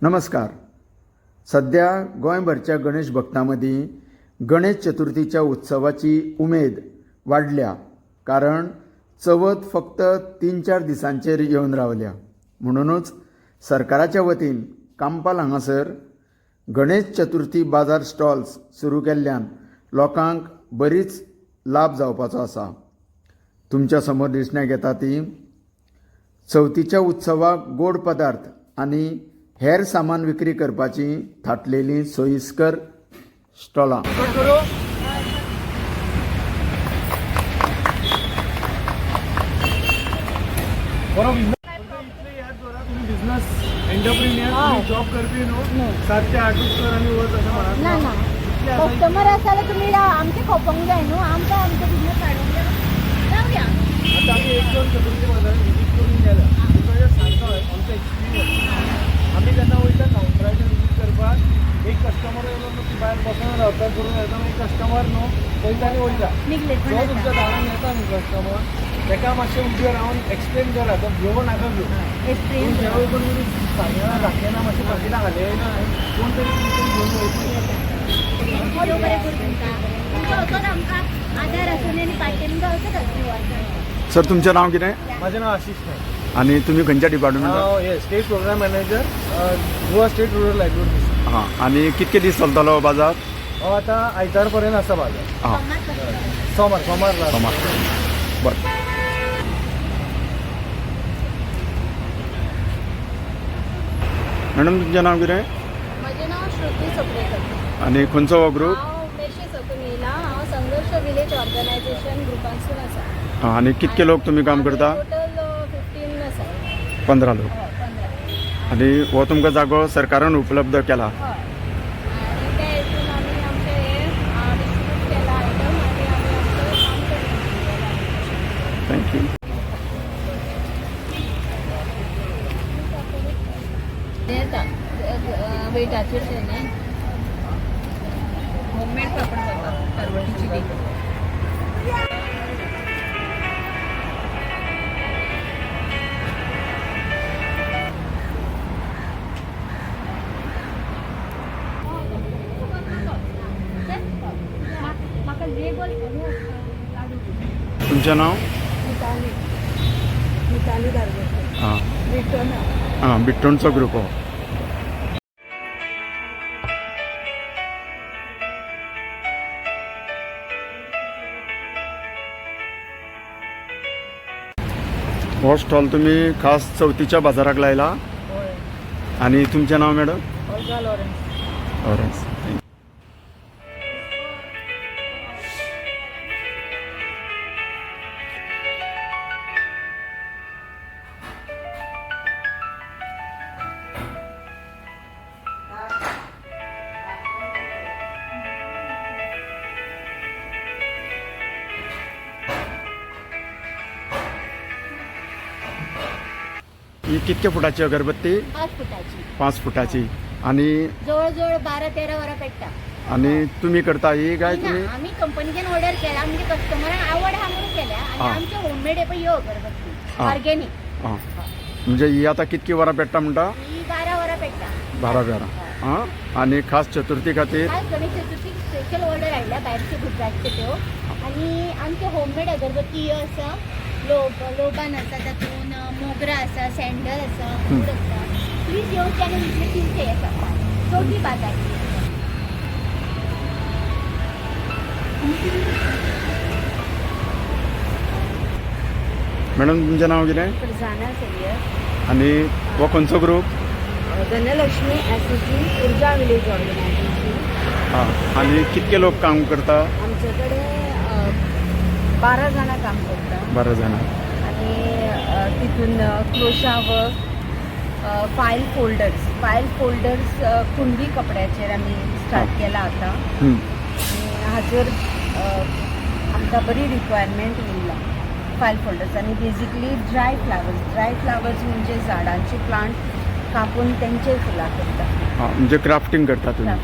नमस्कार. सध्या गोंयभरच्या गणेश भक्तांमदी गणेश चतुर्थीच्या उत्सवाची उमेद वाढल्या, कारण चवथ फक्त 3-4 दिसांचेर येवन रावल्या. म्हणूनच सरकाराच्या वतीन कांपाल हांगासर गणेश चतुर्थी बाजार स्टॉल्स सुरू केल्ल्यान लोकांक बरीच लाभ जावपाचो आसा. तुमच्या समोर दिसण्याक येता ती चवथीच्या उत्सवाक गोड पदार्थ आनी हेर सामान विक्री करपाची थाटलेली सोयीस्कर स्टॉलां. बिझनेस एंटरप्रिन्युअर जॉब करपी न्हू 7 ते 8 कर आनी वच अशें म्हणत ना ना कस्टमर आसा जाल्यार तुमी आमचे खोपोंक जाय न्हू. आमकां आमचो बिझनेस वाडोवंक जाय. रावया आतां आमी 1-2 चतुर्थी बाजारात विजीट करून गेल्या. तुमकां सांगता आमचो एक्सपिरियन्स. आमी केन्ना वयता कावंटराचेर विजीट करपाक एक कस्टमर येयलो न्हू की भायर बसून रावता करून येता एक कस्टमर न्हू वयता आनी वयता. जो तुमच्या दारान येता न्हू कस्टमर ताका मातशें उबें रावन एक्सप्लेन करा. तो घेवं नाका घेवं जेवण करून सांगना दाखयना मातशें पाकिटां घालयना कोण तरी घेवन वयता. बरें करून तुमकां असोच आमकां आदार आसून आनी पाटले तुमकां असोच आसून. सर, तुमचें नांव कितें माझे नाव आशिष नायक. आनी तुमी खंयच्या डिपार्टमेंटांत? हांव हे state programme manager Goa state rural livelihood mission. हां. आनी कितके दीस चलतलो हो बाजार? हांव आतां आयतार पर्यंत आसा बाजार. हां. सोमार सोमार. बरें. मॅडम, तुमचें नांव कितें म्हजें नांव श्रुती चोपडेकर. आनी खंयचो हो ग्रूप? हांव मेशी सकून येयला. हांव संघर्ष विलेज ऑर्गनायझेशन ग्रुपांसून आसा. हां. आनी कितके लोक तुमी काम करता? टोटल 15 आसा. 15 लोक. 15. आनी हो तुमकां जागो सरकारान उपलब्ध केला? हय. आनी त्या हेतून आमी आमचें हें डिस्ट्रिब्यूट केला आयटम आनी आमी आमचें काम करता. थँक्यू. येता वेटाचेर ते न्ही होममेड पापड करता करवटीची बी. म्हाका लेबल तुमचें नांव? मिताली गार्गोकर. हां. रिटर्न हां. बिट्टोणचो ग्रूप हो. हो स्टॉल तुम्ही खास चवथीच्या बाजाराक लायला. आणि तुमचें नाव मॅडम? ऑल्गा लॉरेन्स. ऑरेंज. ही कितके फुटाची अगरबत्ती? 5 फुटाची. 5 फुटाची. आणि जवळ 12-13 वरां पेट्टा. आणि तुम्ही करता ही काय तुम्ही? आम्ही कंपनीच्यान ऑर्डर केला. म्हणजे कस्टमरांक आवड हा म्हणून केल्या. आणि आमचे होममेड पळय ह्यो अगरबत्ती ऑर्गेनिक. हां. म्हणजे ही आता कितकी वरां पेट्टा म्हणटा? ही 12 वरां पेट्टा. 12 वरां. हां. आणि खास चतुर्थी खातीर आज गणेश चतुर्थी स्पेशल ऑर्डर आयल्या भायरचे गुजरातचे त्यो. आणि आमचे होममेड अगरबत्ती ह्यो आसा. लोबान आसा, तातून मोगरा आसा, सँडल आसा, फूड आसा. प्लीज येवचे आनी विजीट दिवचे आसा चवथी बाजार. मॅडम, तुमचें नाव कितें? फरजाना सय्यद. आणि हो खंयचो ग्रूप? धनलक्ष्मी एसोसी उर्जा विलेज ऑर्गनायझेशन. हां. आणि कितके लोक काम करता? आमचे कडेन 12 जाणां काम करता. 12 जाणां. आणि तितून क्रोशा वर्क, फायल फोल्डर्स कुंडी कपड्याचेर आमी स्टार्ट केला आतां. हं. आनी हाचेर आमकां बरी रिक्वायरमेंट येयला फायल फोल्डर्स. आनी बेजिकली ड्राय फ्लावर्स म्हणजे झाडांचे प्लांट कापून तेंचे फुलां करता. हां. म्हणजे क्राफ्टिंग करता तुम्ही?